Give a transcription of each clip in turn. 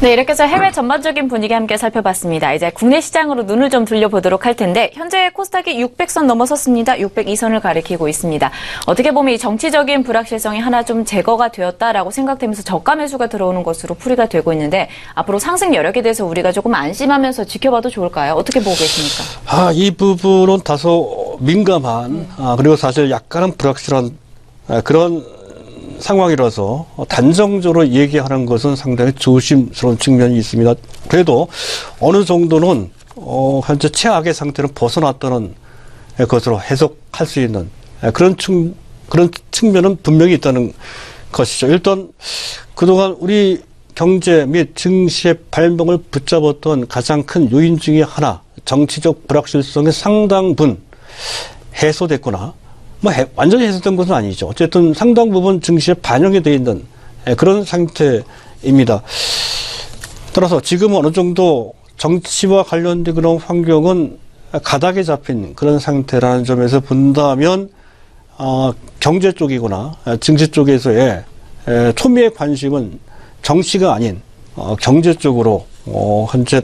네, 이렇게 해서 해외 전반적인 분위기 함께 살펴봤습니다. 이제 국내 시장으로 눈을 좀 돌려보도록 할 텐데 현재 코스닥이 600선 넘어섰습니다. 602선을 가리키고 있습니다. 어떻게 보면 이 정치적인 불확실성이 하나 좀 제거가 되었다라고 생각되면서 저가 매수가 들어오는 것으로 풀이가 되고 있는데 앞으로 상승 여력에 대해서 우리가 조금 안심하면서 지켜봐도 좋을까요? 어떻게 보고 계십니까? 이 부분은 다소 민감한 그리고 사실 약간은 불확실한 그런 상황이라서 단정적으로 얘기하는 것은 상당히 조심스러운 측면이 있습니다. 그래도 어느 정도는 현재 최악의 상태는 벗어났다는 것으로 해석할 수 있는 그런 측면은 분명히 있다는 것이죠. 일단 그동안 우리 경제 및 증시의 발목을 붙잡았던 가장 큰 요인 중에 하나, 정치적 불확실성의 상당 부분 해소됐거나 완전히 해소된 것은 아니죠. 어쨌든 상당 부분 증시에 반영이 되어 있는 그런 상태입니다. 따라서 지금 어느 정도 정치와 관련된 그런 환경은 가닥에 잡힌 그런 상태라는 점에서 본다면 경제 쪽이거나 증시 쪽에서의 초미의 관심은 정치가 아닌 경제 쪽으로 현재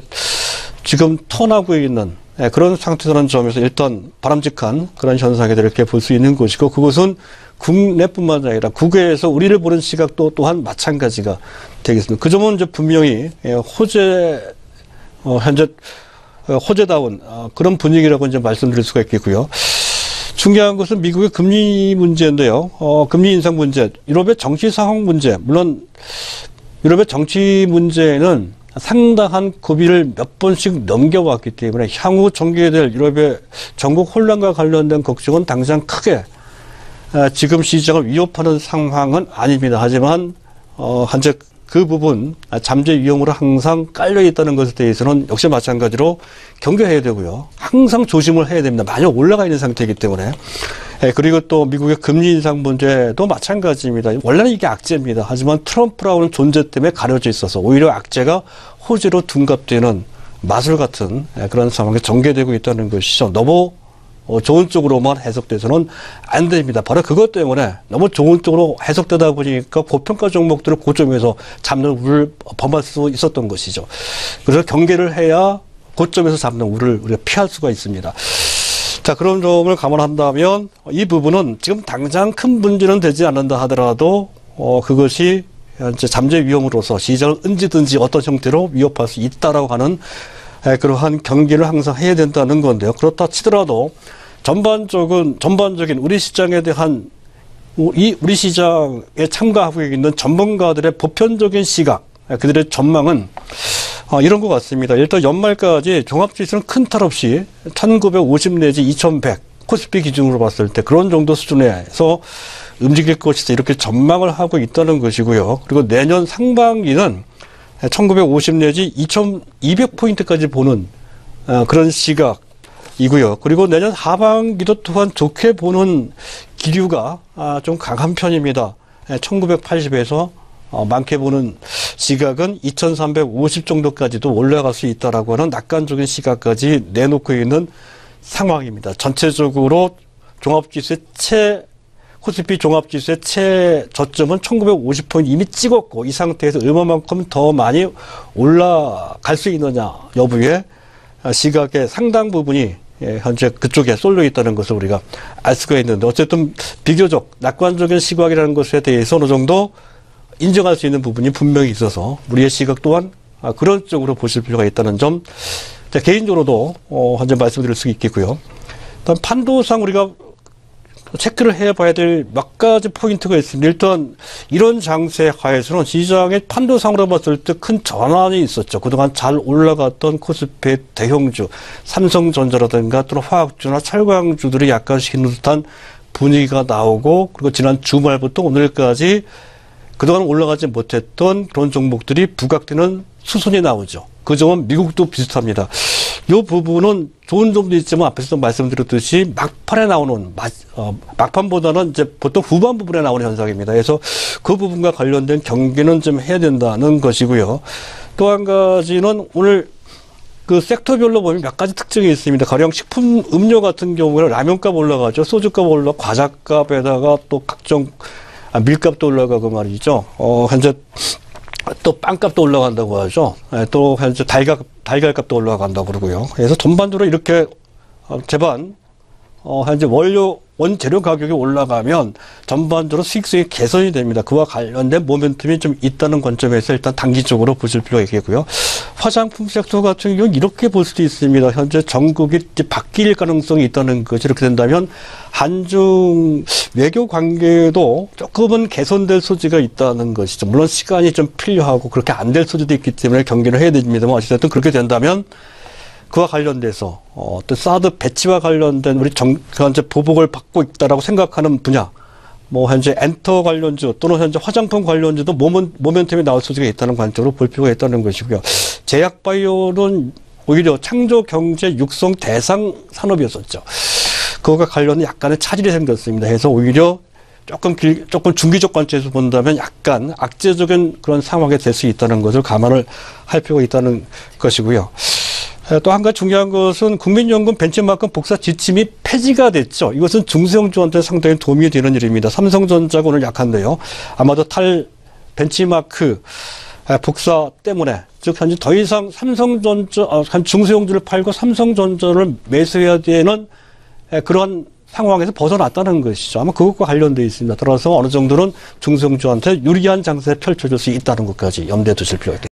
지금 턴하고 있는 그런 상태라는 점에서 일단 바람직한 그런 현상이 이렇게 볼 수 있는 것이고, 그것은 국내뿐만 아니라 국외에서 우리를 보는 시각도 또한 마찬가지가 되겠습니다. 그 점은 이제 분명히 현재 호재다운 그런 분위기라고 이제 말씀드릴 수가 있겠고요. 중요한 것은 미국의 금리 문제인데요. 금리 인상 문제, 유럽의 정치 상황 문제, 물론 유럽의 정치 문제는 상당한 고비를 몇 번씩 넘겨왔기 때문에 향후 전개될 유럽의 전국 혼란과 관련된 걱정은 당장 크게 지금 시장을 위협하는 상황은 아닙니다. 하지만 현재 그 부분 잠재 위험으로 항상 깔려 있다는 것에 대해서는 역시 마찬가지로 경계해야 되고요. 항상 조심을 해야 됩니다. 많이 올라가 있는 상태이기 때문에. 그리고 또 미국의 금리 인상 문제도 마찬가지입니다. 원래는 이게 악재입니다. 하지만 트럼프라는 존재 때문에 가려져 있어서 오히려 악재가 호재로 둔갑되는 마술 같은 그런 상황에 전개되고 있다는 것이죠. 너무 좋은 쪽으로만 해석돼서는 안 됩니다. 바로 그것 때문에 너무 좋은 쪽으로 해석되다 보니까 고평가 종목들을 고점에서 잡는 우를 범할 수 있었던 것이죠. 그래서 경계를 해야 고점에서 잡는 우를 우리가 피할 수가 있습니다. 자, 그런 점을 감안한다면 이 부분은 지금 당장 큰 문제는 되지 않는다 하더라도 그것이 현재 잠재 위험으로서 시장을 언제든지 어떤 형태로 위협할 수 있다라고 하는 그러한 경계를 항상 해야 된다는 건데요. 그렇다 치더라도 전반적인 우리 시장에 대한 우리 시장에 참가하고 있는 전문가들의 보편적인 시각, 그들의 전망은 이런 것 같습니다. 일단 연말까지 종합지수는 큰 탈 없이 1950 내지 2100 코스피 기준으로 봤을 때 그런 정도 수준에서 움직일 것이다 이렇게 전망을 하고 있다는 것이고요. 그리고 내년 상반기는 1950 내지 2200포인트까지 보는 그런 시각이고요. 그리고 내년 하반기도 또한 좋게 보는 기류가 좀 강한 편입니다. 1980에서 많게 보는 시각은 2350 정도까지도 올라갈 수 있다라고 하는 낙관적인 시각까지 내놓고 있는 상황입니다. 전체적으로 코스피 종합지수의 최저점은 1950포인트 이미 찍었고 이 상태에서 얼마만큼 더 많이 올라갈 수 있느냐 여부의 시각의 상당 부분이 현재 그쪽에 쏠려 있다는 것을 우리가 알 수가 있는데, 어쨌든 비교적 낙관적인 시각이라는 것에 대해서 어느 정도 인정할 수 있는 부분이 분명히 있어서 우리의 시각 또한 그런 쪽으로 보실 필요가 있다는 점 개인적으로도 현재 말씀드릴 수 있겠고요. 일단 판도상 우리가 체크를 해봐야 될 몇 가지 포인트가 있습니다. 일단 이런 장세 하에서는 시장의 판도상으로 봤을 때 큰 전환이 있었죠. 그동안 잘 올라갔던 코스피의 대형주, 삼성전자라든가 또는 화학주나 철강주들이 약간씩 있는 듯한 분위기가 나오고, 그리고 지난 주말부터 오늘까지 그동안 올라가지 못했던 그런 종목들이 부각되는 수순이 나오죠. 그 점은 미국도 비슷합니다. 이 부분은 좋은 점도 있지만 앞에서 말씀드렸듯이 막판에 나오는 막판보다는 이제 보통 후반 부분에 나오는 현상입니다. 그래서 그 부분과 관련된 경계는 좀 해야 된다는 것이고요. 또 한 가지는 오늘 그 섹터별로 보면 몇 가지 특징이 있습니다. 가령 식품 음료 같은 경우에는 라면값 올라가죠. 소주값 올라가고 과자값에다가 또 각종 밀값도 올라가고 말이죠. 현재 또 빵값도 올라간다고 하죠. 또 현재 달걀값도 올라간다고 그러고요. 그래서 전반적으로 이렇게 제반 현재 원재료 가격이 올라가면 전반적으로 수익성이 개선이 됩니다. 그와 관련된 모멘텀이 좀 있다는 관점에서 일단 단기적으로 보실 필요가 있겠고요. 화장품 섹터 같은 경우는 이렇게 볼 수도 있습니다. 현재 전국이 이제 바뀔 가능성이 있다는 것이 이렇게 된다면 한중 외교 관계도 조금은 개선될 소지가 있다는 것이죠. 물론 시간이 좀 필요하고 그렇게 안 될 소지도 있기 때문에 경계를 해야 됩니다만 어쨌든 그렇게 된다면 그와 관련돼서 또 사드 배치와 관련된 우리 현재 보복을 받고 있다라고 생각하는 분야, 뭐 현재 엔터 관련주 또는 현재 화장품 관련주도 모멘텀이 나올 소지가 있다는 관점으로 볼 필요가 있다는 것이고요. 제약바이오는 오히려 창조 경제 육성 대상 산업이었었죠. 그거가 관련된 약간의 차질이 생겼습니다. 해서 오히려 조금 중기적 관점에서 본다면 약간 악재적인 그런 상황이 될 수 있다는 것을 감안을 할 필요가 있다는 것이고요. 또 한 가지 중요한 것은 국민연금 벤치마크 복사 지침이 폐지가 됐죠. 이것은 중소형주한테 상당히 도움이 되는 일입니다. 삼성전자가 오늘 약한데요. 아마도 벤치마크 복사 때문에 즉 현재 더 이상 중소형주를 팔고 삼성전자를 매수해야 되는 그런 상황에서 벗어났다는 것이죠. 아마 그것과 관련되어 있습니다. 따라서 어느 정도는 중소형주한테 유리한 장세에 펼쳐질 수 있다는 것까지 염두에 두실 필요가 있겠습니다.